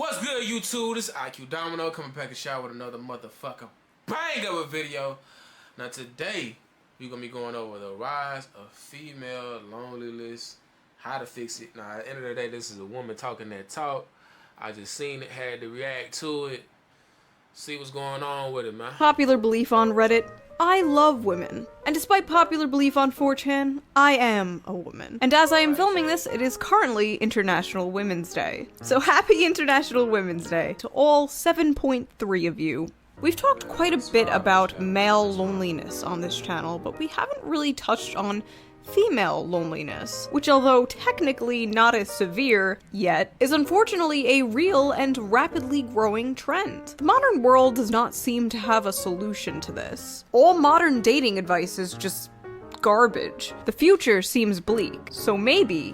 What's good, YouTube? This is IQ Domino coming back and shout with another motherfucker bang of a video. Now today we're gonna be going over the rise of female loneliness, how to fix it. Now at the end of the day, this is a woman talking that talk. I just seen it, had to react to it, see what's going on with it, man. Popular belief on Reddit: I love women. And despite popular belief on 4chan, I am a woman. And as I am filming this, it is currently International Women's Day. So happy International Women's Day to all 7.3 of you. We've talked quite a bit about male loneliness on this channel, but we haven't really touched on female loneliness, which, although technically not as severe yet, is unfortunately a real and rapidly growing trend. The modern world does not seem to have a solution to this. All modern dating advice is just garbage. The future seems bleak, so maybe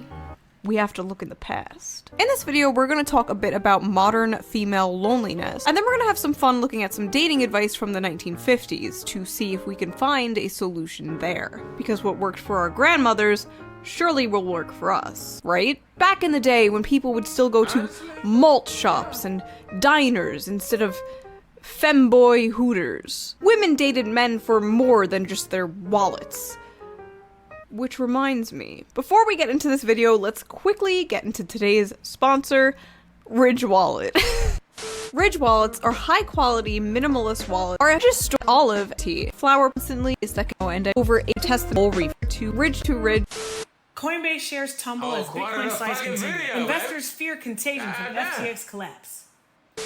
we have to look in the past. In this video, we're going to talk a bit about modern female loneliness, and then we're going to have some fun looking at some dating advice from the 1950s to see if we can find a solution there. Because what worked for our grandmothers surely will work for us, right? Back in the day when people would still go to malt shops and diners instead of femboy hooters, women dated men for more than just their wallets. Which reminds me, before we get into this video, let's quickly get into today's sponsor, Ridge Wallet. Ridge wallets are high-quality, minimalist wallets are just store olive tea, flour instantly is that can end over a testable reef to ridge. Coinbase shares tumble as Bitcoin slides continue. Investors fear contagion from FTX collapse.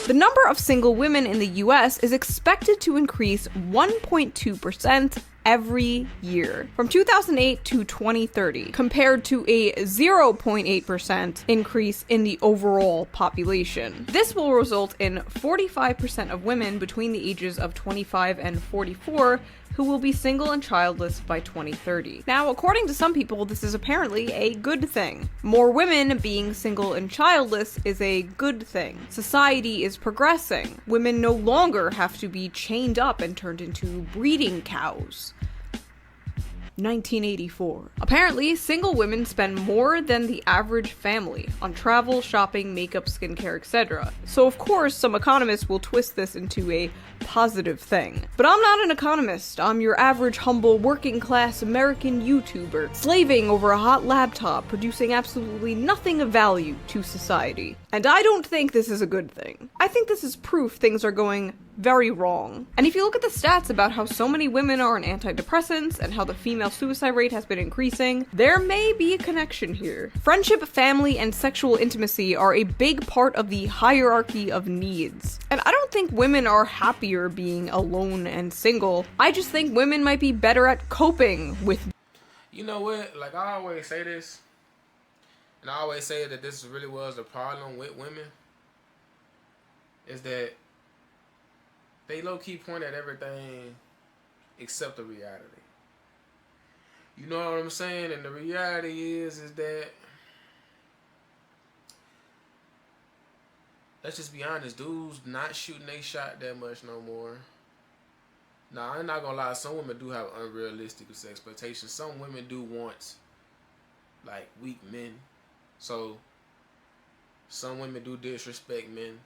The number of single women in the US is expected to increase 1.2% every year from 2008 to 2030, compared to a 0.8% increase in the overall population. This will result in 45% of women between the ages of 25 and 44 who will be single and childless by 2030. Now, according to some people, this is apparently a good thing. More women being single and childless is a good thing. Society is progressing. Women no longer have to be chained up and turned into breeding cows. 1984. Apparently, single women spend more than the average family on travel, shopping, makeup, skincare, etc. So of course, some economists will twist this into a positive thing. But I'm not an economist. I'm your average, humble, working-class American YouTuber, slaving over a hot laptop, producing absolutely nothing of value to society. And I don't think this is a good thing. I think this is proof things are going very wrong. And if you look at the stats about how so many women are on antidepressants and how the female suicide rate has been increasing, there may be a connection here. Friendship, family, and sexual intimacy are a big part of the hierarchy of needs. And I don't think women are happier being alone and single. I just think women might be better at coping with. You know what? Like I always say this, and I always say that this really was the problem with women, is that they low-key point at everything except the reality. You know what I'm saying? And the reality is that, let's just be honest, dudes not shooting they shot that much no more. Now, I'm not gonna lie, some women do have unrealistic expectations. Some women do want, like, weak men. So, some women do disrespect men.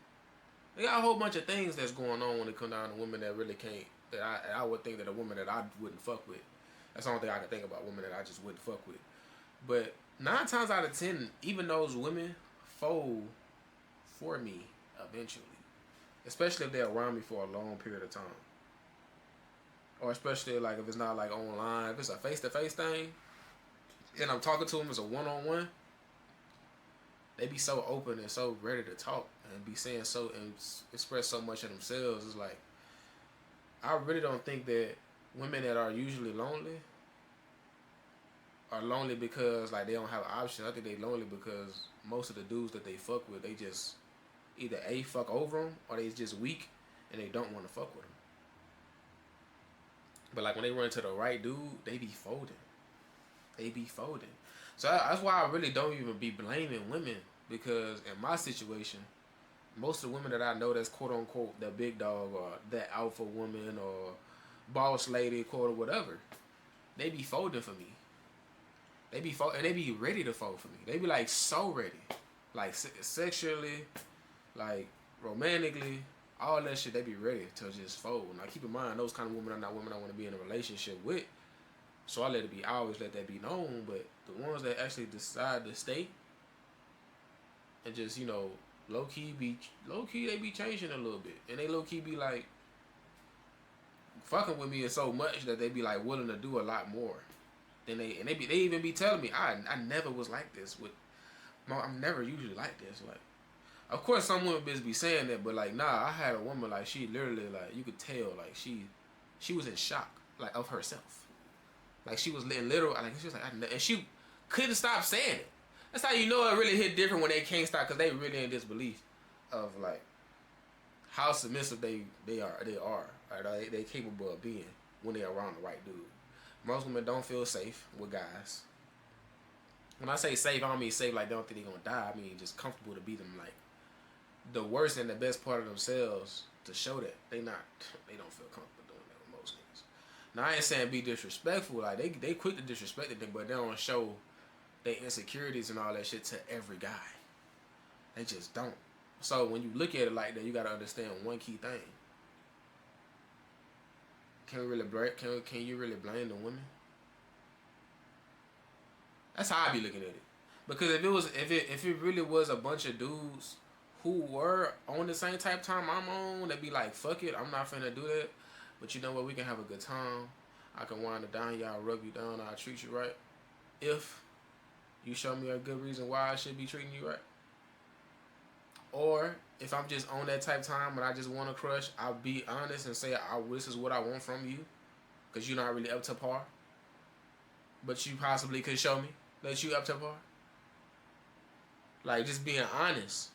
They got a whole bunch of things that's going on when it comes down to women that really can't, that I would think that a woman that I wouldn't fuck with. That's the only thing I can think about, women that I just wouldn't fuck with. But 9 times out of 10, even those women fold for me eventually. Especially if they're around me for a long period of time. Or especially like if it's not like online, if it's a face-to-face thing, and I'm talking to them as a one-on-one, they be so open and so ready to talk and be saying so and express so much of themselves. It's like, I really don't think that women that are usually lonely are lonely because like they don't have options. I think they lonely because most of the dudes that they fuck with, they just either A, fuck over them, or they just weak and they don't want to fuck with them. But like when they run into the right dude, they be folding. They be folding. So that's why I really don't even be blaming women, because in my situation, most of the women that I know that's quote unquote the big dog or that alpha woman or boss lady, quote or whatever, they be folding for me. They be ready to fold for me. They be like so ready, like sexually, like romantically, all that shit, they be ready to just fold. Now keep in mind, those kind of women are not women I want to be in a relationship with. So I always let that be known. But the ones that actually decide to stay and just, you know, low key, they be changing a little bit, and they low key be like fucking with me so much that they be like willing to do a lot more. Then they even be telling me I never was like this with. I'm never usually like this. Like, of course, some women be saying that, but like, nah, I had a woman like she literally like you could tell like she was in shock like of herself. Like she was in literal like she was like and she couldn't stop saying it. That's how you know it really hit different when they can't stop because they really in disbelief of like how submissive they are right? They capable of being when they're around the right dude. Most women don't feel safe with guys. When I say safe, I don't mean safe like they don't think they're gonna die. I mean just comfortable to be them like the worst and the best part of themselves to show that they don't feel comfortable doing that with most niggas. Now I ain't saying be disrespectful, like they quick to disrespect the thing, but they don't show their insecurities and all that shit to every guy. They just don't. So when you look at it like that, you gotta understand one key thing. Can you really blame the women? That's how I be looking at it. Because if it really was a bunch of dudes who were on the same type of time I'm on, they'd be like, fuck it, I'm not finna do that. But you know what, we can have a good time. I can wind it down, y'all rub you down, I'll treat you right. If you show me a good reason why I should be treating you right. Or if I'm just on that type of time and I just want to crush, I'll be honest and say, this is what I want from you. Because you're not really up to par. But you possibly could show me that you up to par. Like, just being honest.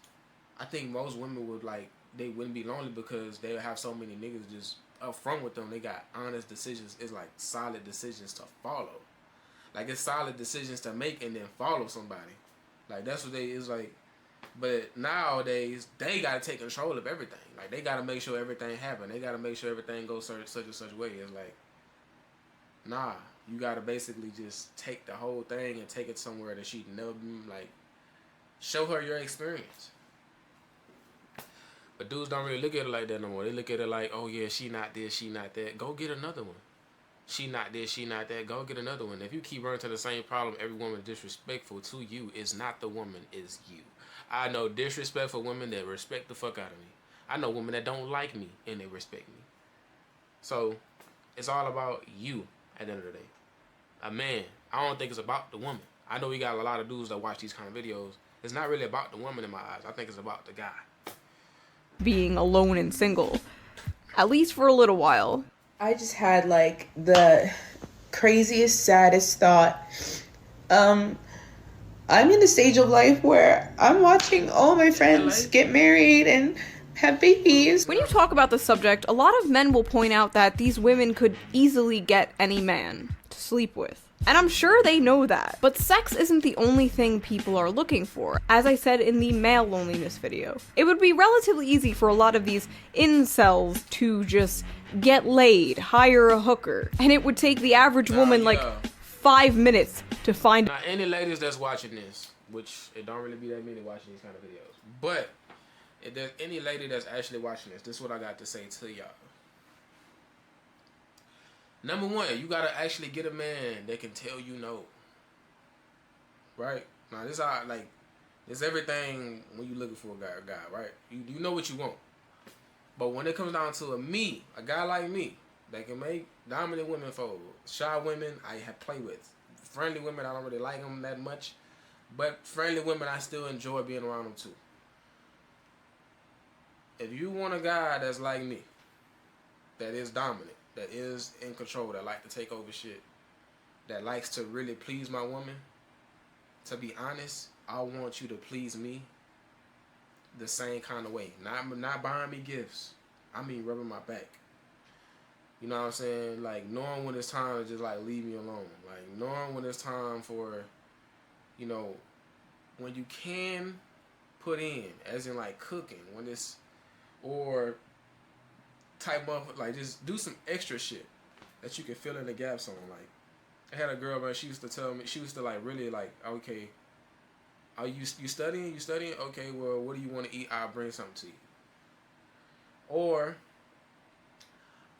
I think most women would, like, they wouldn't be lonely because they would have so many niggas just up front with them. They got honest decisions. It's like solid decisions to follow. Like, it's solid decisions to make and then follow somebody. Like, that's what it's like. But nowadays, they got to take control of everything. Like, they got to make sure everything happen. They got to make sure everything goes such and such way. It's like, nah, you got to basically just take the whole thing and take it somewhere that she'd never been, like, show her your experience. But dudes don't really look at it like that no more. They look at it like, oh yeah, she not this, she not that. Go get another one. She not this, she not that. Go get another one. If you keep running to the same problem, every woman disrespectful to you is not the woman, is you. I know disrespectful women that respect the fuck out of me. I know women that don't like me and they respect me. So, it's all about you at the end of the day. A man, I don't think it's about the woman. I know we got a lot of dudes that watch these kind of videos. It's not really about the woman in my eyes. I think it's about the guy. Being alone and single. At least for a little while. I just had like the craziest, saddest thought. I'm in the stage of life where I'm watching all my friends get married and have babies. When you talk about the subject, a lot of men will point out that these women could easily get any man to sleep with. And I'm sure they know that. But sex isn't the only thing people are looking for. As I said in the male loneliness video, it would be relatively easy for a lot of these incels to just get laid, hire a hooker, and it would take the average woman like 5 minutes to find. Now, any ladies that's watching this, which it don't really be that many watching these kind of videos, but if there's any lady that's actually watching this is what I got to say to y'all. Number one, you gotta actually get a man that can tell you no. Right? Now this how like it's everything when you looking for a guy, right? You know what you want. But when it comes down to a guy like me, that can make dominant women fold. Shy women I have played with. Friendly women, I don't really like them that much. But friendly women, I still enjoy being around them too. If you want a guy that's like me, that is dominant, that is in control, that like to take over shit, that likes to really please my woman, to be honest, I want you to please me the same kind of way. Not buying me gifts. I mean rubbing my back. You know what I'm saying? Like knowing when it's time to just like leave me alone. Like knowing when it's time for, you know, when you can put in, as in like cooking, when it's, or type of like just do some extra shit that you can fill in the gaps on. Like I had a girl, man, she used to tell me, she used to like really like, okay, Are you studying? You studying? Okay, well, what do you want to eat? I'll bring something to you. Or,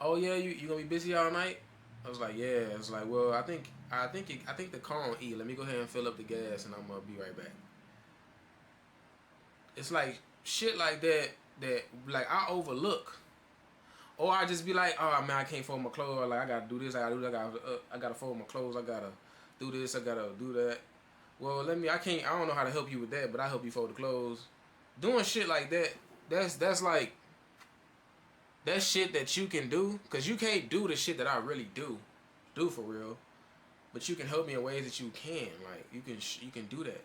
oh yeah, you gonna be busy all night? I was like, yeah. I was like, well, I think the car on E. Let me go ahead and fill up the gas, and I'm gonna be right back. It's like shit like that like I overlook, or I just be like, oh man, I can't fold my clothes. Or like I gotta do this, I gotta fold my clothes. I gotta do this, I gotta do that. Well, I don't know how to help you with that, but I help you fold the clothes. Doing shit like that, that's like, that shit that you can do, because you can't do the shit that I really do for real, but you can help me in ways that you can. Like, you can do that.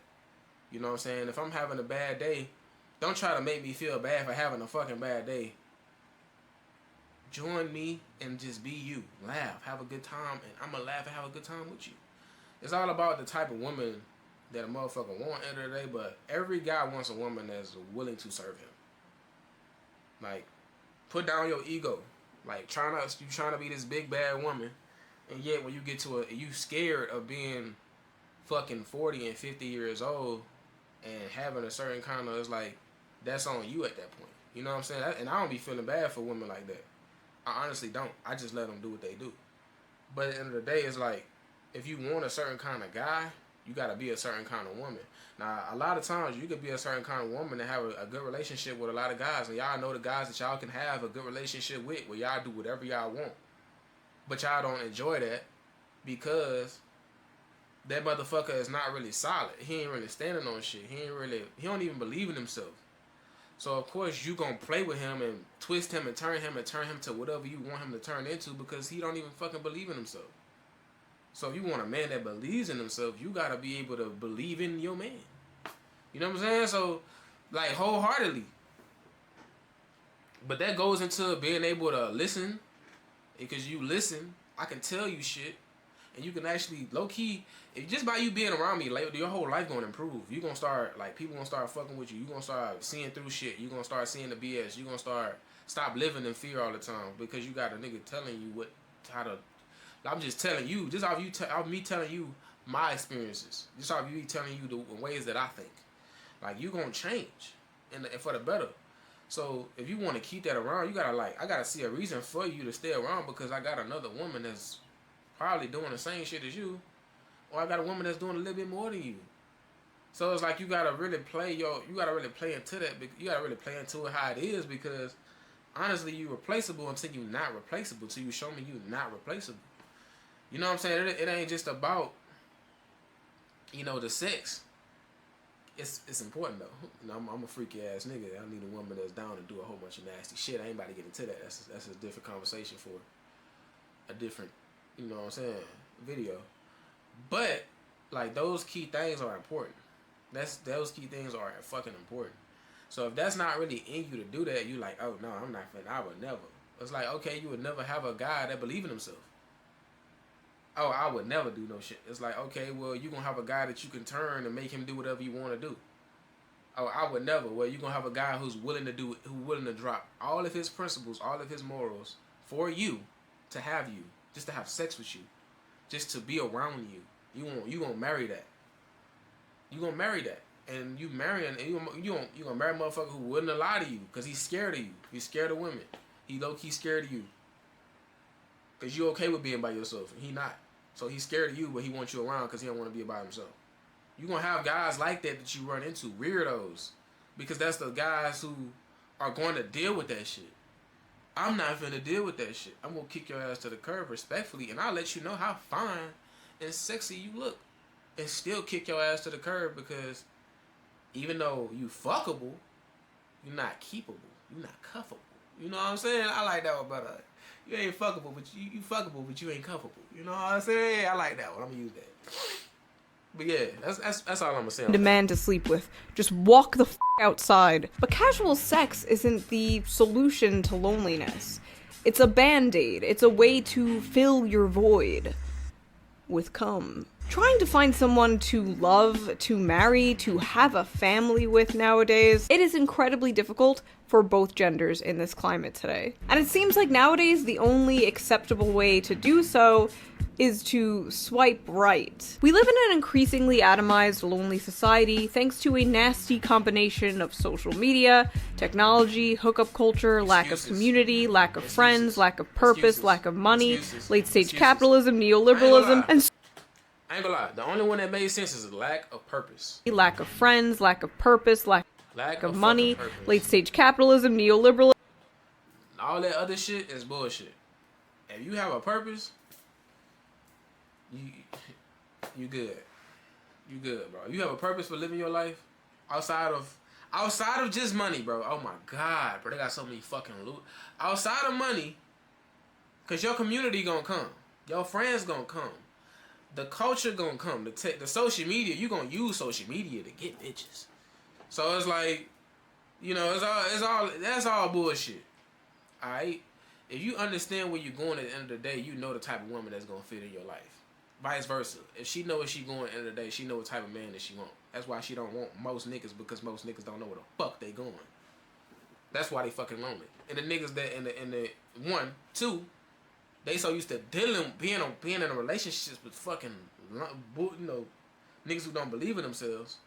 You know what I'm saying? If I'm having a bad day, don't try to make me feel bad for having a fucking bad day. Join me and just be you. Laugh, have a good time, and I'm gonna laugh and have a good time with you. It's all about the type of woman that a motherfucker want at the end of the day, but every guy wants a woman that's willing to serve him. Like, put down your ego. Like, you trying to be this big bad woman, and yet when you get to you scared of being fucking 40 and 50 years old and having a certain kind of, it's like, that's on you at that point. You know what I'm saying? And I don't be feeling bad for women like that. I honestly don't. I just let them do what they do. But at the end of the day, it's like, if you want a certain kind of guy, you gotta be a certain kind of woman. Now, a lot of times you could be a certain kind of woman and have a good relationship with a lot of guys, and y'all know the guys that y'all can have a good relationship with, where y'all do whatever y'all want. But y'all don't enjoy that because that motherfucker is not really solid. He ain't really standing on shit. He don't even believe in himself. So of course you gonna play with him and twist him and turn him to whatever you want him to turn into, because he don't even fucking believe in himself. So if you want a man that believes in himself, you gotta be able to believe in your man. You know what I'm saying? So, like, wholeheartedly. But that goes into being able to listen. Because you listen, I can tell you shit. And you can actually, low-key, just by you being around me, like, your whole life gonna improve. You gonna start, like, people gonna start fucking with you. You gonna start seeing through shit. You gonna start seeing the BS. You gonna stop living in fear all the time. Because you got a nigga telling you how to... I'm just telling you, just off me telling you my experiences, just off you telling you the ways that I think, like, you gonna change, and for the better. So if you want to keep that around, you gotta, like, I gotta see a reason for you to stay around, because I got another woman that's probably doing the same shit as you, or I got a woman that's doing a little bit more than you. So it's like you gotta really play into that. You gotta really play into it how it is, because honestly, you replaceable until you not replaceable. Till you show me you not replaceable. You know what I'm saying? It ain't just about, the sex. It's important though. You know, I'm a freaky ass nigga. I need a woman that's down to do a whole bunch of nasty shit. I ain't about to get into that. That's a different conversation for a different, you know what I'm saying, video. But like, those key things are important. Those key things are fucking important. So if that's not really in you to do that, you like, oh no, I'm not finna. I would never. It's like, okay, you would never have a guy that believe in himself. Oh, I would never do no shit. It's like, okay, well, you gonna have a guy that you can turn and make him do whatever you want to do. Oh, I would never. Well, you gonna have a guy who's willing to drop all of his principles, all of his morals for you, to have you, just to have sex with you, just to be around you. You gonna marry that. You gonna marry that, and you marrying, and you gonna marry a motherfucker who wouldn't lie to you, cause he's scared of you. He's scared of women. He low key scared of you, cause you okay with being by yourself, and he not. So he's scared of you, but he wants you around because he don't want to be by himself. You're going to have guys like that you run into, weirdos, because that's the guys who are going to deal with that shit. I'm not finna deal with that shit. I'm going to kick your ass to the curb respectfully, and I'll let you know how fine and sexy you look, and still kick your ass to the curb, because even though you fuckable, you're not keepable. You're not cuffable. You know what I'm saying? I like that one better. You ain't fuckable, but you fuckable, but you ain't cuffable. You know what I'm saying? I like that one. I'm gonna use that. But yeah, that's all I'm gonna say. Demand to sleep with. Just walk the f*** outside. But casual sex isn't the solution to loneliness. It's a band-aid. It's a way to fill your void with cum. Trying to find someone to love, to marry, to have a family with nowadays, it is incredibly difficult for both genders in this climate today. And it seems like nowadays the only acceptable way to do so is to swipe right. We live in an increasingly atomized, lonely society thanks to a nasty combination of social media, technology, hookup culture, lack of community, lack of friends, lack of purpose, lack of money, late-stage capitalism, neoliberalism, and I ain't gonna lie, the only one that made sense is lack of purpose. lack of friends, lack of purpose, lack of money, late-stage capitalism, neoliberalism. All that other shit is bullshit. If you have a purpose, you good. You good, bro. You have a purpose for living your life outside of just money, bro. Oh my God, bro. They got so many fucking loot. Outside of money, cause your community gonna come. Your friends gonna come. The culture gonna come. The social media, you gonna use social media to get bitches. So it's like, that's all bullshit. Alright? If you understand where you're going at the end of the day, you know the type of woman that's gonna fit in your life. Vice versa. If she know where she going at the end of the day, she know what type of man that she want. That's why she don't want most niggas, because most niggas don't know where the fuck they going. That's why they fucking lonely. And the niggas that in the 1, 2, they so used to being in a relationship with fucking niggas who don't believe in themselves.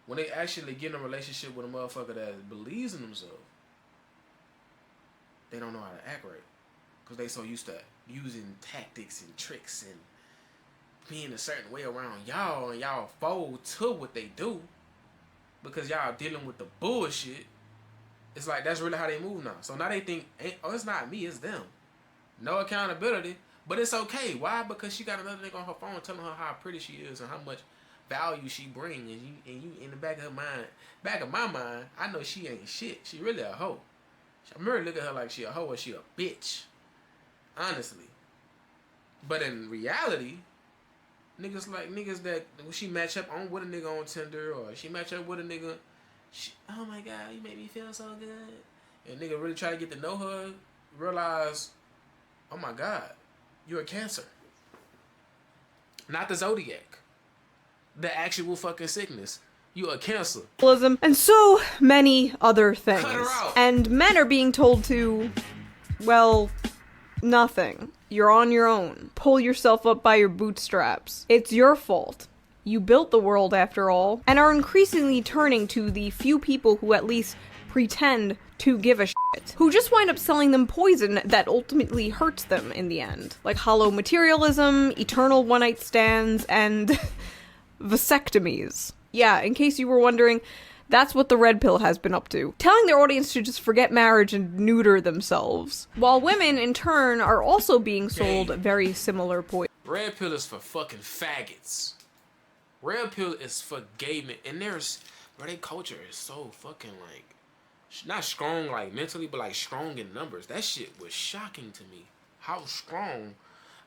When they actually get in a relationship with a motherfucker that believes in themselves, they don't know how to act right. Because they so used to using tactics and tricks and being a certain way around y'all, and y'all fold to what they do because y'all dealing with the bullshit. It's like that's really how they move now. So now they think, oh, it's not me, it's them. No accountability, but it's okay. Why? Because she got another nigga on her phone telling her how pretty she is and how much value she brings, and you in the back of my mind, I know she ain't shit. She really a hoe. I'm really looking at her like she a hoe or she a bitch. Honestly. But in reality, niggas that she match up on with a nigga on Tinder, or she match up with a nigga, oh my God, you make me feel so good. And nigga really try to get to know her, realize, oh my God, you're a Cancer. Not the zodiac. The actual fucking sickness. You a Cancer. And so many other things. Cut her out. And men are being told to, well, nothing. You're on your own. Pull yourself up by your bootstraps. It's your fault. You built the world after all, and are increasingly turning to the few people who at least pretend to give a shit, who just wind up selling them poison that ultimately hurts them in the end. Like hollow materialism, eternal one-night stands, and vasectomies. Yeah, in case you were wondering, that's what the red pill has been up to. Telling their audience to just forget marriage and neuter themselves. While women, in turn, are also being sold very similar poison. Red pill is for fucking faggots. Red pill is for gay men. And their culture is so fucking like, not strong like mentally, but like strong in numbers. That shit was shocking to me. How strong.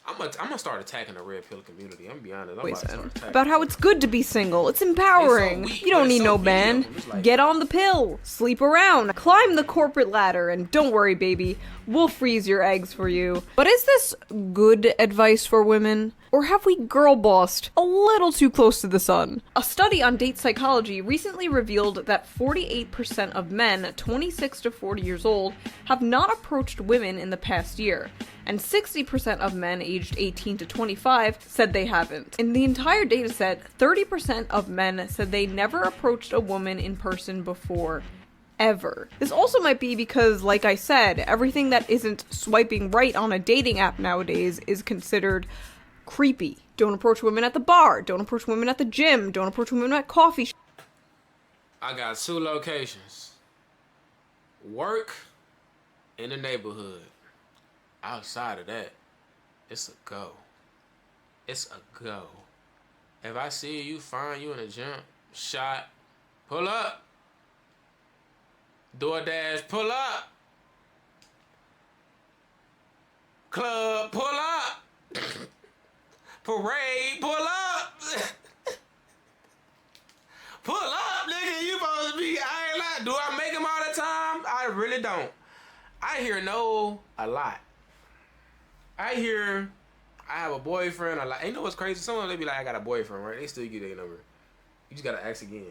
I'm gonna start attacking the red pill community. I'm gonna be honest. About how it's good to be single. It's empowering. It's so weak, you don't need so no man. like, get on the pill. Sleep around. Climb the corporate ladder. And don't worry, baby. We'll freeze your eggs for you. But is this good advice for women? Or have we girl bossed a little too close to the sun? A study on date psychology recently revealed that 48% of men 26 to 40 years old have not approached women in the past year, and 60% of men aged 18 to 25 said they haven't. In the entire dataset, 30% of men said they never approached a woman in person before. Ever. This also might be because, like I said, everything that isn't swiping right on a dating app nowadays is considered creepy. Don't approach women at the bar. Don't approach women at the gym. Don't approach women at coffee I got 2 locations. Work in the neighborhood. Outside of that, it's a go. It's a go. If I see you, find you in a gym, shot, pull up. DoorDash, pull up. Club, pull up. Parade, pull up. Pull up, nigga. You supposed to be, I ain't lying. Do I make them all the time? I really don't. I hear no a lot. I hear I have a boyfriend a lot. You know what's crazy? Some of them, they be like, I got a boyfriend, right? They still get their number. You just gotta ask again.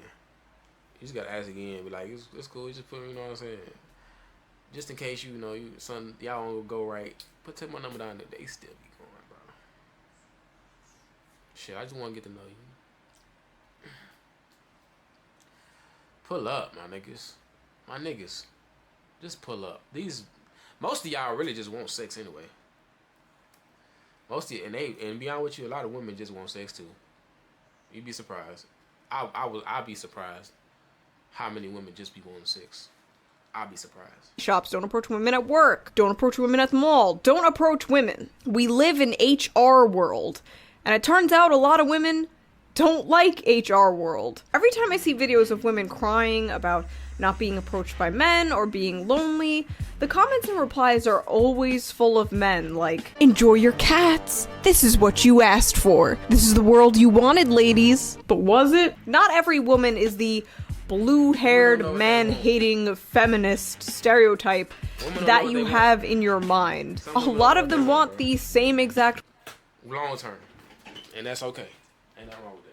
You just gotta ask again. Be like, it's cool. You just put, you know what I'm saying? Just in case y'all won't go right. Put my number down there. They still be going, bro. Shit, I just want to get to know you. Pull up, my niggas. My niggas. Just pull up. Most of y'all really just want sex anyway. Most of you, and be honest with you, a lot of women just want sex too. You'd be surprised. I'd be surprised how many women just be wanting sex. I'd be surprised. Shops, don't approach women at work. Don't approach women at the mall. Don't approach women. We live in HR world. And it turns out a lot of women don't like HR world. Every time I see videos of women crying about not being approached by men or being lonely, the comments and replies are always full of men like, enjoy your cats. This is what you asked for. This is the world you wanted, ladies. But was it? Not every woman is the blue-haired, man-hating feminist stereotype that you have in your mind. A lot of them want the same exact long term. And that's okay. Ain't nothing wrong with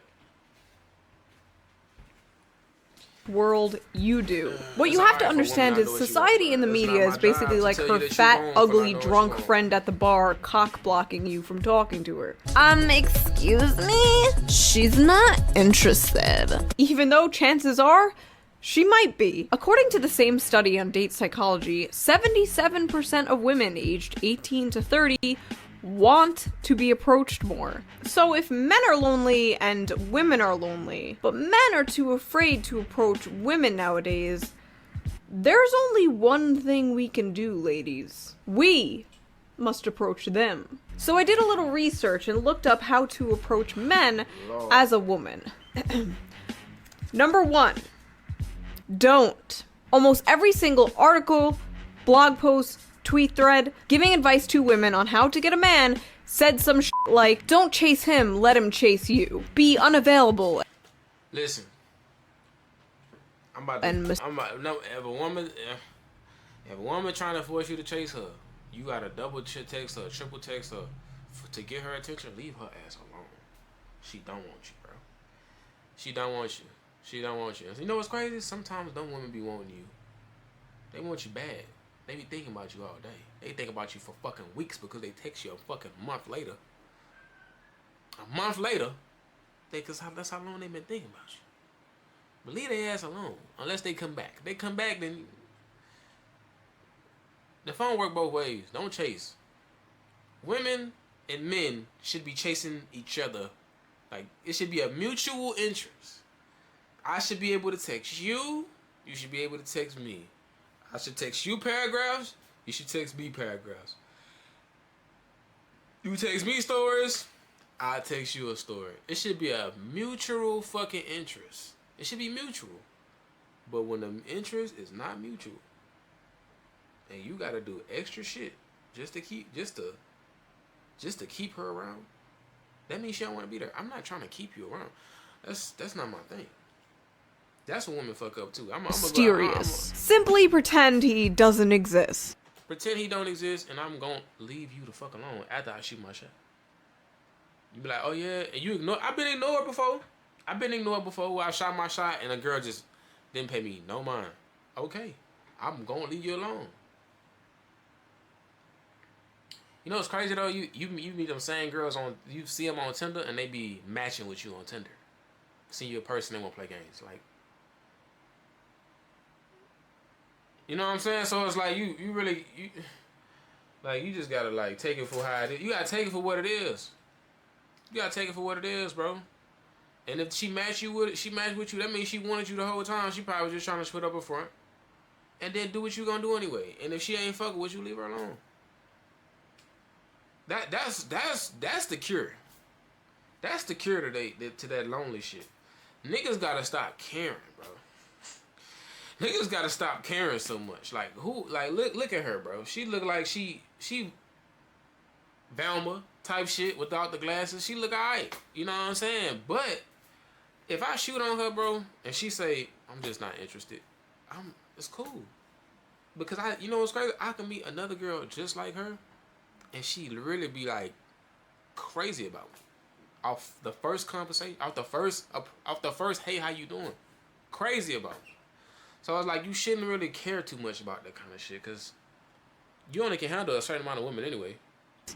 that. World you do. What you have to understand is society in the media is basically like her fat, ugly, drunk friend at the bar cock-blocking you from talking to her. Excuse me? She's not interested. Even though chances are, she might be. According to the same study on date psychology, 77% of women aged 18 to 30 want to be approached more. So if men are lonely and women are lonely, but men are too afraid to approach women nowadays, there's only one thing we can do, ladies. We must approach them. So I did a little research and looked up how to approach men as a woman. Number 1, don't. Almost every single article, blog post, tweet thread, giving advice to women on how to get a man said some shit like, don't chase him, let him chase you. Be unavailable. Listen. If a woman trying to force you to chase her, you gotta double text her, triple text her to get her attention. Leave her ass alone. She don't want you, bro. She don't want you. She don't want you. You know what's crazy? Sometimes them women be wanting you. They want you bad. They be thinking about you all day. They think about you for fucking weeks because they text you a fucking month later. A month later, that's how long they been thinking about you. But leave their ass alone unless they come back. If they come back, then the phone work both ways. Don't chase. Women and men should be chasing each other. Like, it should be a mutual interest. I should be able to text you. You should be able to text me. I should text you paragraphs. You should text me paragraphs. You text me stories. I text you a story. It should be a mutual fucking interest. It should be mutual. But when the interest is not mutual, and you gotta do extra shit just to keep her around, that means she don't want to be there. I'm not trying to keep you around. That's not my thing. That's a woman fuck up too. I'm mysterious. Simply pretend he doesn't exist. Pretend he don't exist, and I'm gonna leave you the fuck alone after I shoot my shot. You be like, oh yeah, and you ignore. I've been ignored before. Where I shot my shot and a girl just didn't pay me no mind. Okay, I'm gonna leave you alone. You know what's crazy though? You meet them same girls you see them on Tinder and they be matching with you on Tinder. See you in person, they won't play games. Like, you know what I'm saying? So it's like you really you just gotta like take it for how it is. You gotta take it for what it is. You gotta take it for what it is, bro. And if she matched with you, that means she wanted you the whole time. She probably was just trying to split up her front. And then do what you gonna do anyway. And if she ain't fucking with you, leave her alone. That's the cure. That's the cure to that lonely shit. Niggas gotta stop caring, bro. Niggas gotta stop caring so much. Like look at her, bro. She look like she Velma type shit without the glasses. She look alright. You know what I'm saying? But if I shoot on her, bro, and she say, I'm just not interested, it's cool. Because you know what's crazy? I can meet another girl just like her, and she really be like crazy about me. Off the first conversation, off the first, hey, how you doing? Crazy about me. So I was like, you shouldn't really care too much about that kind of shit, because you only can handle a certain amount of women anyway.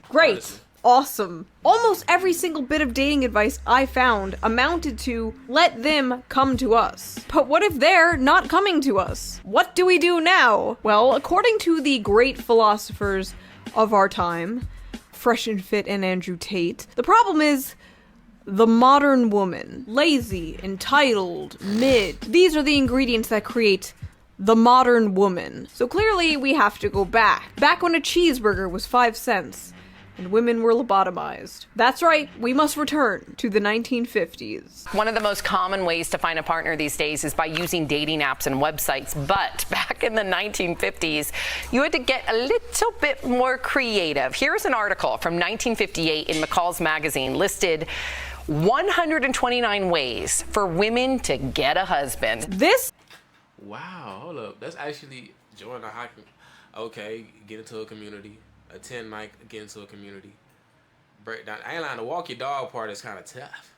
Great. Honestly. Awesome. Almost every single bit of dating advice I found amounted to let them come to us. But what if they're not coming to us? What do we do now? Well, according to the great philosophers of our time, Fresh and Fit and Andrew Tate, the problem is the modern woman. Lazy, entitled, mid. These are the ingredients that create the modern woman. So clearly we have to go back. Back when a cheeseburger was 5 cents. And women were lobotomized. That's right, we must return to the 1950s. One of the most common ways to find a partner these days is by using dating apps and websites. But back in the 1950s, you had to get a little bit more creative. Here's an article from 1958 in McCall's Magazine listed 129 ways for women to get a husband. This? Wow, hold up. That's actually join a hockey. Okay, get into a community. Attend night, get into a community. Break down. I ain't lying, the walk your dog part is kind of tough.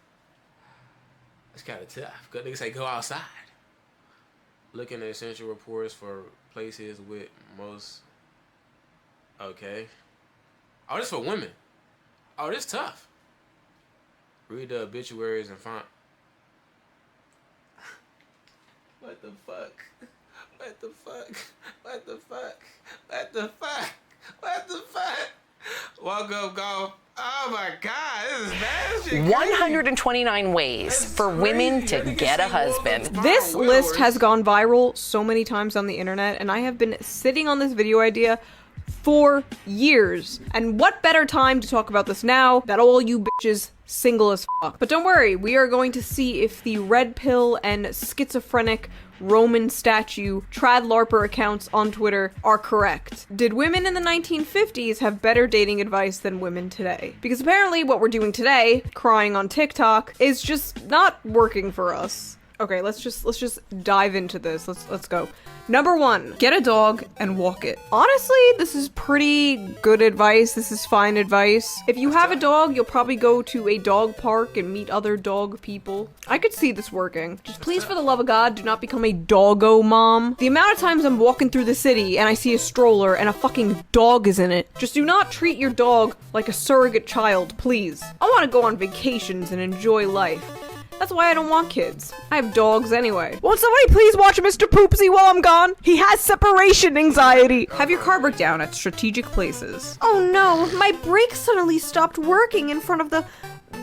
It's kind of tough. Good niggas say go outside. Looking at essential reports for places with most. Okay. Oh, this for women. Oh, this tough. Read the obituaries and find. What the fuck? What the fuck? What the fuck? What the fuck? What the fuck? Walk up, golf. Oh my God, this is bad shit. 129 ways for women to get a husband. This list has gone viral so many times on the internet, and I have been sitting on this video idea for years. And what better time to talk about this now that all you bitches single as fuck. But don't worry, we are going to see if the red pill and schizophrenic Roman statue trad larper accounts on Twitter are correct. Did women in the 1950s have better dating advice than women today? Because apparently what we're doing today, crying on TikTok, is just not working for us. Okay, let's just dive into this. Let's go. Number 1, get a dog and walk it. Honestly, this is pretty good advice. This is fine advice. If you have a dog, you'll probably go to a dog park and meet other dog people. I could see this working. Just please, for the love of God, do not become a doggo mom. The amount of times I'm walking through the city and I see a stroller and a fucking dog is in it. Just do not treat your dog like a surrogate child, please. I want to go on vacations and enjoy life. That's why I don't want kids. I have dogs anyway. Won't somebody please watch Mr. Poopsie while I'm gone? He has separation anxiety. Have your car break down at strategic places. Oh no, my brakes suddenly stopped working in front of the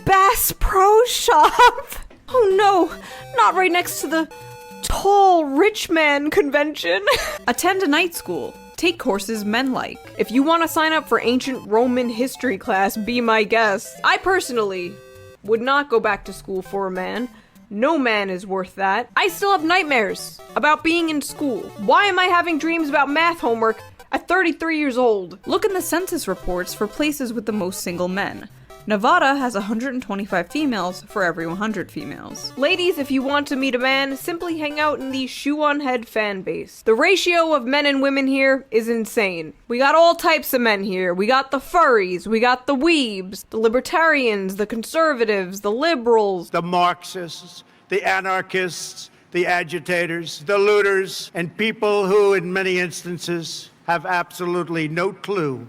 Bass Pro Shop. Oh no, not right next to the tall rich man convention. Attend a night school. Take courses men like. If you want to sign up for ancient Roman history class, be my guest. I personally would not go back to school for a man. No man is worth that. I still have nightmares about being in school. Why am I having dreams about math homework at 33 years old? Look in the census reports for places with the most single men. Nevada has 125 females for every 100 females. Ladies, if you want to meet a man, simply hang out in the Shoe on Head fan base. The ratio of men and women here is insane. We got all types of men here. We got the furries, we got the weebs, the libertarians, the conservatives, the liberals, the Marxists, the anarchists, the agitators, the looters, and people who, in many instances, have absolutely no clue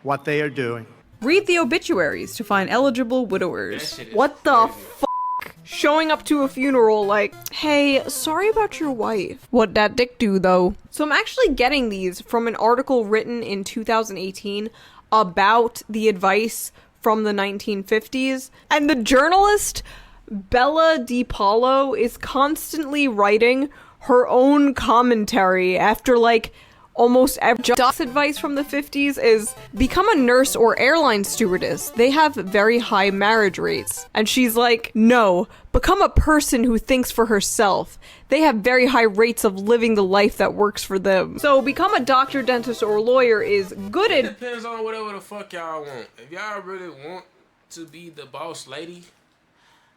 what they are doing. Read the obituaries to find eligible widowers. What the fuck? Showing up to a funeral like, hey, sorry about your wife. What that dick do though? So I'm actually getting these from an article written in 2018 about the advice from the 1950s. And the journalist Bella DiPaolo is constantly writing her own commentary after like almost every job's advice from the 50s is become a nurse or airline stewardess. They have very high marriage rates. And she's like, no, become a person who thinks for herself. They have very high rates of living the life that works for them. So become a doctor, dentist, or lawyer is good It depends on whatever the fuck y'all want. If y'all really want to be the boss lady,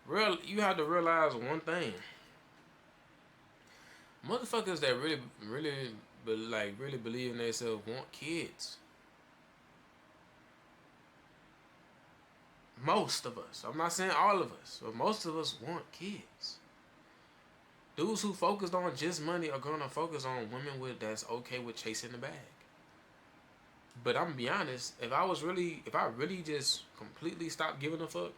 you have to realize one thing. Motherfuckers that really believe in themselves want kids. Most of us. I'm not saying all of us, but most of us want kids. Dudes who focused on just money are gonna focus on women that's okay with chasing the bag. But I'm gonna be honest, if I really just completely stopped giving a fuck,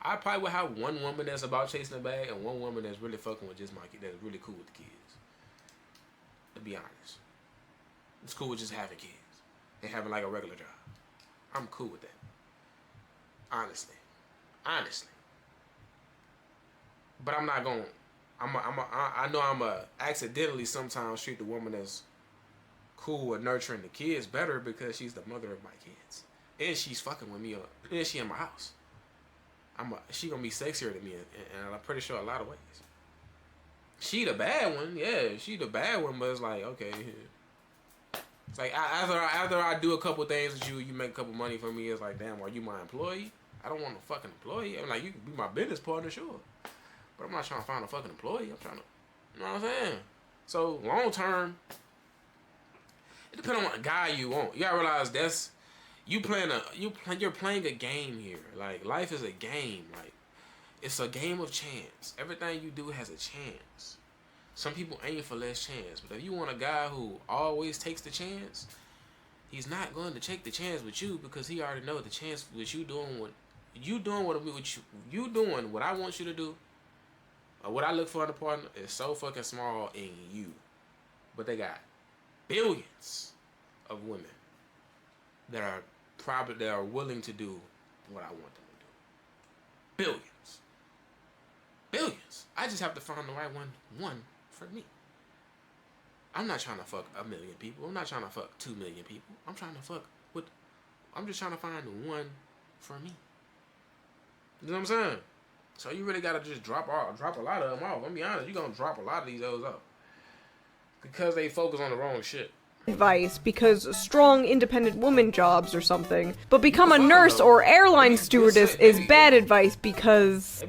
I probably would have one woman that's about chasing a bag and one woman that's really fucking with just my kid, that's really cool with the kids. To be honest, it's cool with just having kids and having like a regular job. I'm cool with that. Honestly. But I'm not gonna. I know I'm a accidentally sometimes treat the woman that's cool with nurturing the kids better because she's the mother of my kids and she's fucking with me up and she in my house. She gonna be sexier than me and I'm pretty sure a lot of ways. She the bad one, yeah. She the bad one, but it's like okay. It's like after I do a couple things with you, you make a couple money for me. It's like damn, are you my employee? I don't want a fucking employee. I'm like you can be my business partner, sure, but I'm not trying to find a fucking employee. I'm trying to, you know what I'm saying? So long term, it depends on what guy you want. You gotta realize that's you're playing a game here. Like life is a game. Like it's a game of chance. Everything you do has a chance. Some people aim for less chance, but if you want a guy who always takes the chance, he's not going to take the chance with you because he already knows the chance with you doing what I want you to do, or what I look for in a partner is so fucking small in you. But they got billions of women that are willing to do what I want them to do. Billions. I just have to find the right one for me. I'm not trying to fuck 1 million people. I'm not trying to fuck 2 million people. I'm just trying to find the one for me. You know what I'm saying? So you really gotta just drop a lot of them off. I'm gonna be honest, you're gonna drop a lot of these O's off because they focus on the wrong shit. Advice because strong independent woman jobs or something, but become a nurse or airline stewardess is bad advice because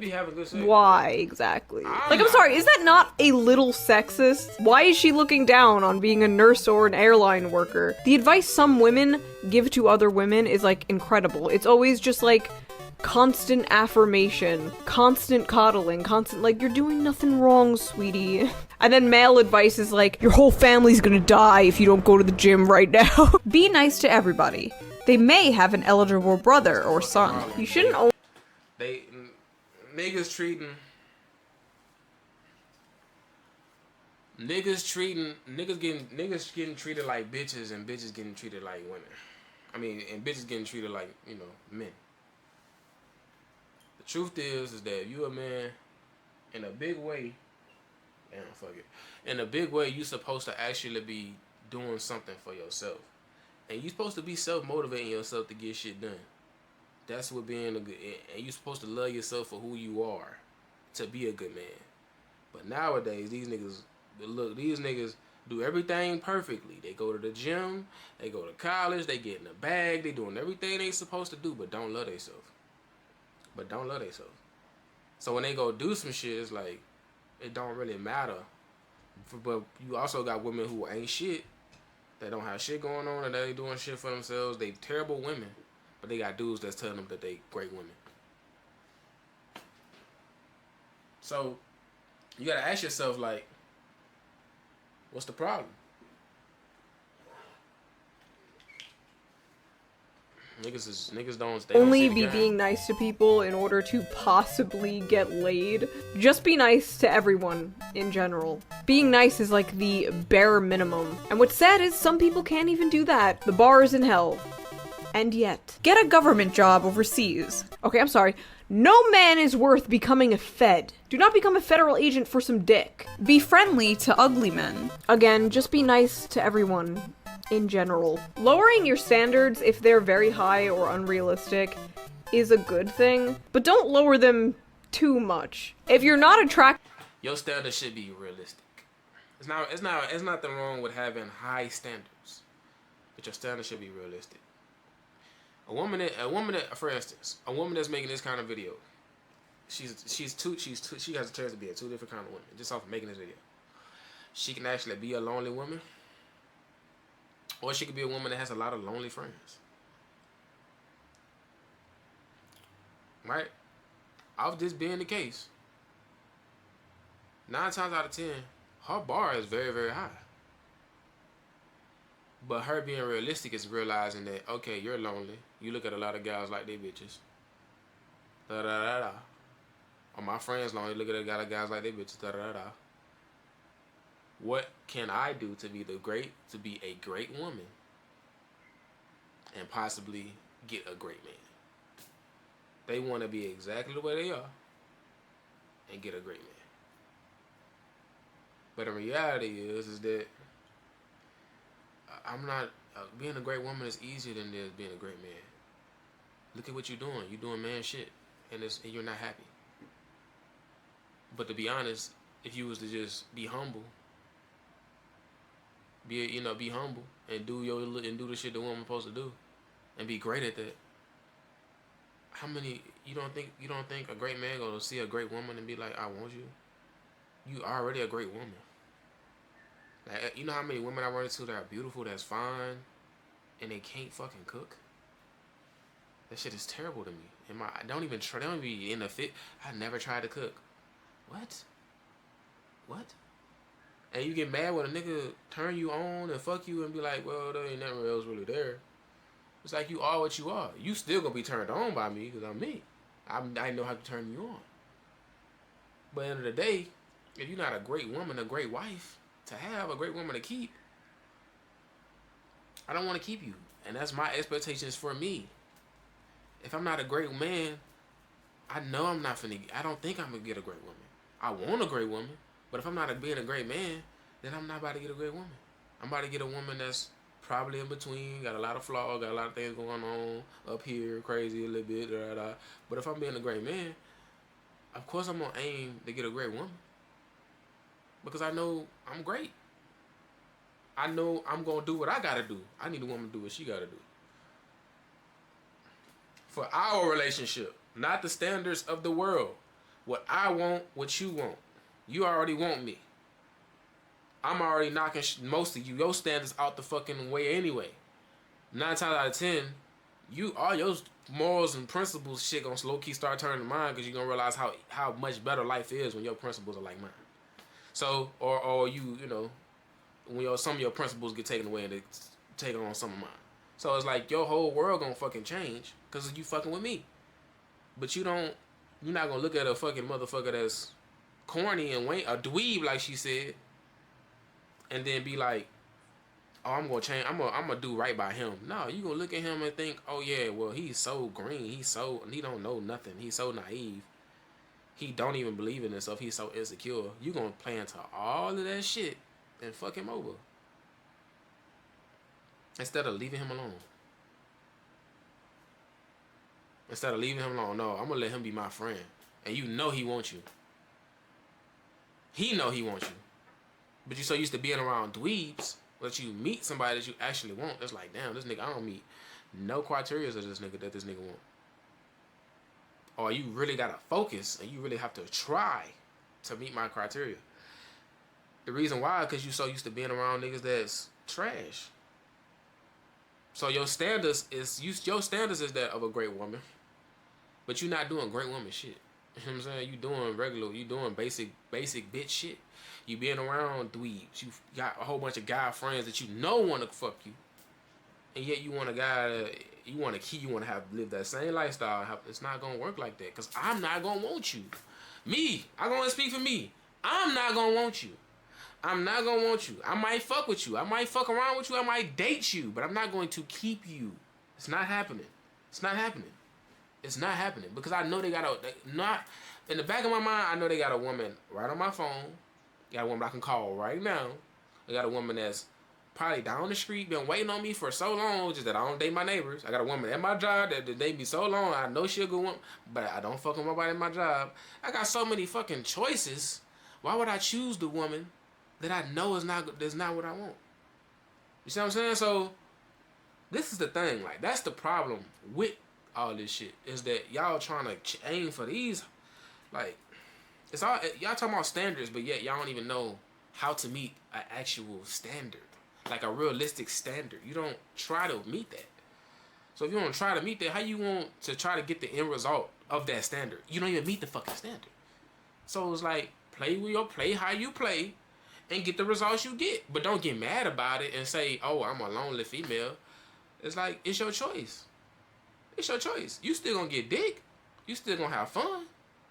why exactly? Like I'm sorry, is that not a little sexist? Why is she looking down on being a nurse or an airline worker? The advice some women give to other women is like incredible. It's always just like constant affirmation, constant coddling, constant like, you're doing nothing wrong, sweetie. And then male advice is like, your whole family's gonna die if you don't go to the gym right now. Be nice to everybody. They may have an eligible brother or son. You shouldn't only— Niggas getting treated like bitches and bitches getting treated like women. I mean, and bitches getting treated like, you know, men. The truth is that if you a man in a big way, in a big way, you supposed to actually be doing something for yourself. And you supposed to be self-motivating yourself to get shit done. That's what being a good, and you supposed to love yourself for who you are to be a good man. But nowadays, these niggas do everything perfectly. They go to the gym, they go to college, they get in the bag, they doing everything they supposed to do, but don't love themselves. So when they go do some shit, it's like, it don't really matter. But you also got women who ain't shit. They don't have shit going on and they doing shit for themselves. They terrible women. But they got dudes that's telling them that they great women. So you gotta ask yourself, like, what's the problem? Niggas don't only be being nice to people in order to possibly get laid. Just be nice to everyone in general. Being nice is like the bare minimum. And what's sad is some people can't even do that. The bar is in hell. And yet, get a government job overseas. Okay, I'm sorry. No man is worth becoming a fed. Do not become a federal agent for some dick. Be friendly to ugly men. Again, just be nice to everyone in general. Lowering your standards if they're very high or unrealistic is a good thing, but don't lower them too much. If you're not attracted, your standards should be realistic. It's nothing wrong with having high standards, but your standards should be realistic. A woman that, for instance, a woman that's making this kind of video, she has a chance to be a two different kind of women just off of making this video. She can actually be a lonely woman, or she could be a woman that has a lot of lonely friends. Right? Of this being the case, 9 times out of 10, her bar is very, very high. But her being realistic is realizing that, okay, you're lonely. You look at a lot of guys like they bitches. Da da da da. Or my friends lonely. Look at a lot of guys like they bitches. Da da da. What can I do to be a great woman, and possibly get a great man? They want to be exactly the way they are, and get a great man. But the reality is that I'm not. Being a great woman is easier than it is being a great man. Look at what you're doing. You're doing man shit, and you're not happy. But to be honest, if you was to just be humble, be humble and do the shit the woman's supposed to do, and be great at that. How many you don't think a great man gonna see a great woman and be like, I want you? You already a great woman. Like, you know how many women I run into that are beautiful, that's fine, and they can't fucking cook? That shit is terrible to me. I don't even be in the fit. I never tried to cook. What? And you get mad when a nigga turn you on and fuck you and be like, well, there ain't nothing else really there. It's like you are what you are. You still gonna be turned on by me because I'm me. I know how to turn you on. But at the end of the day, if you're not a great woman, a great wife to have, a great woman to keep, I don't want to keep you. And that's my expectations for me. If I'm not a great man, I know I'm not finna. I don't think I'm gonna get a great woman. I want a great woman, but if I'm not being a great man, then I'm not about to get a great woman. I'm about to get a woman that's probably in between, got a lot of flaws, got a lot of things going on up here, crazy a little bit, da, da. But if I'm being a great man, of course I'm gonna aim to get a great woman, because I know I'm great. I know I'm gonna do what I gotta do. I need a woman to do what she gotta do. For our relationship, not the standards of the world. What I want, what you want. You already want me. I'm already knocking most of your standards out the fucking way anyway. 9 times out of 10, all your morals and principles shit gonna low key start turning to mine, because you're gonna realize how much better life is when your principles are like mine. So, or you know, when some of your principles get taken away and they take on some of mine. So it's like your whole world gonna fucking change because you fucking with me. But you're not gonna look at a fucking motherfucker that's corny and a dweeb, like she said, and then be like, oh, I'm gonna change, I'm gonna do right by him. No, you gonna look at him and think, oh yeah, well, he's so green, he don't know nothing, he's so naive, he don't even believe in himself, he's so insecure. You gonna play into all of that shit and fuck him over instead of leaving him alone. No, I'm gonna let him be my friend, and you know he wants you. He know he wants you, but you so used to being around dweebs that you meet somebody that you actually want. It's like, damn, this nigga, I don't meet no criteria of this nigga that this nigga want. Or you really gotta focus and you really have to try to meet my criteria. The reason why, because you so used to being around niggas that's trash. So your standards is that of a great woman, but you're not doing great woman shit. You know what I'm saying? You doing basic bitch shit. You being around dweebs. You got a whole bunch of guy friends that you know want to fuck you, and yet you want a guy that you want to have live that same lifestyle. It's not gonna work like that, because I'm not gonna want you. I'm gonna speak for me. I'm not gonna want you. I'm not gonna want you. I might fuck with you. I might fuck around with you. I might date you, but I'm not going to keep you. It's not happening. It's not happening because I know not in the back of my mind. I know they got a woman right on my phone. Got a woman I can call right now. I got a woman that's probably down the street, been waiting on me for so long, just that I don't date my neighbors. I got a woman at my job that date me so long. I know she'll go, but I don't fuck with nobody at my job. I got so many fucking choices. Why would I choose the woman that I know is not what I want? You see what I'm saying? So this is the thing. Like, that's the problem with all this shit, is that y'all trying to aim for these, like, it's all y'all talking about standards, but yet y'all don't even know how to meet an actual standard, like a realistic standard. You don't try to meet that. So if you don't try to meet that, how you want to try to get the end result of that standard? You don't even meet the fucking standard. So it's like, play how you play, and get the results you get. But don't get mad about it and say, oh, I'm a lonely female. It's like, it's your choice. It's your choice. You still gonna get dick. You still gonna have fun.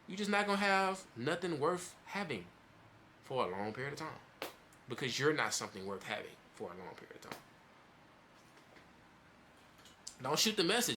You just not gonna have nothing worth having for a long period of time. Because you're not something worth having for a long period of time. Don't shoot the message.